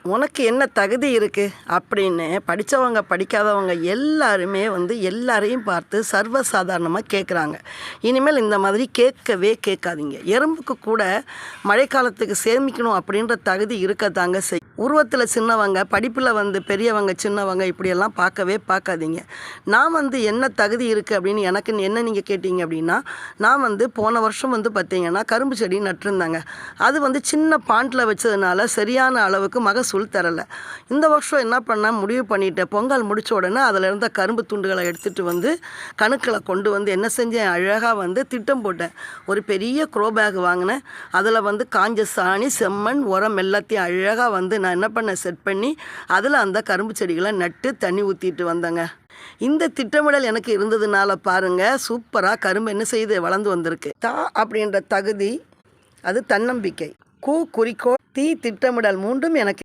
உனக்கு என்ன தகுதி இருக்குது அப்படின்னு படித்தவங்க படிக்காதவங்க எல்லாருமே எல்லாரையும் பார்த்து சர்வசாதாரணமாக கேட்குறாங்க. இனிமேல் இந்த மாதிரி கேட்கவே கேட்காதீங்க. எறும்புக்கு கூட மழைக்காலத்துக்கு சேமிக்கணும் அப்படின்ற தகுதி இருக்கத்தாங்க செய். உருவத்தில் சின்னவங்க, படிப்பில் பெரியவங்க சின்னவங்க இப்படியெல்லாம் பார்க்கவே பார்க்காதீங்க. நான் என்ன தகுதி இருக்குது அப்படின்னு எனக்கு என்ன நீங்கள் கேட்டீங்க அப்படின்னா, நான் போன வருஷம் பார்த்தீங்கன்னா கரும்பு செடி நட்டிருந்தாங்க. அது சின்ன பாண்டில் வச்சதுனால சரியான அளவுக்கு மகசூல் தரலை. இந்த வருஷம் என்ன பண்ணால் முடிவு பண்ணிட்டேன். பொங்கல் முடித்த உடனே அதில் இருந்த கரும்பு துண்டுகளை எடுத்துகிட்டு கணுக்களை கொண்டு என்ன செஞ்சேன், அழகாக திட்டம் போட்டேன். ஒரு பெரிய க்ரோ பேக் வாங்கினேன். அதில் காஞ்ச சாணி, செம்மண், உரம் எல்லாத்தையும் அழகாக நான் என்ன பண்ணேன், செட் பண்ணி அதில் அந்த கரும்பு செடிகளை நட்டு தண்ணி ஊற்றிட்டு வந்தேங்க. இந்த திட்டமிடல் எனக்கு இருந்ததுனால பாருங்கள், சூப்பராக கரும்பு என்ன செய்து வளர்ந்து வந்திருக்கு. அப்படின்ற தகுதி, அது தன்னம்பிக்கை, குறிக்கோள், திட்டமிடல் மூன்றும் எனக்கு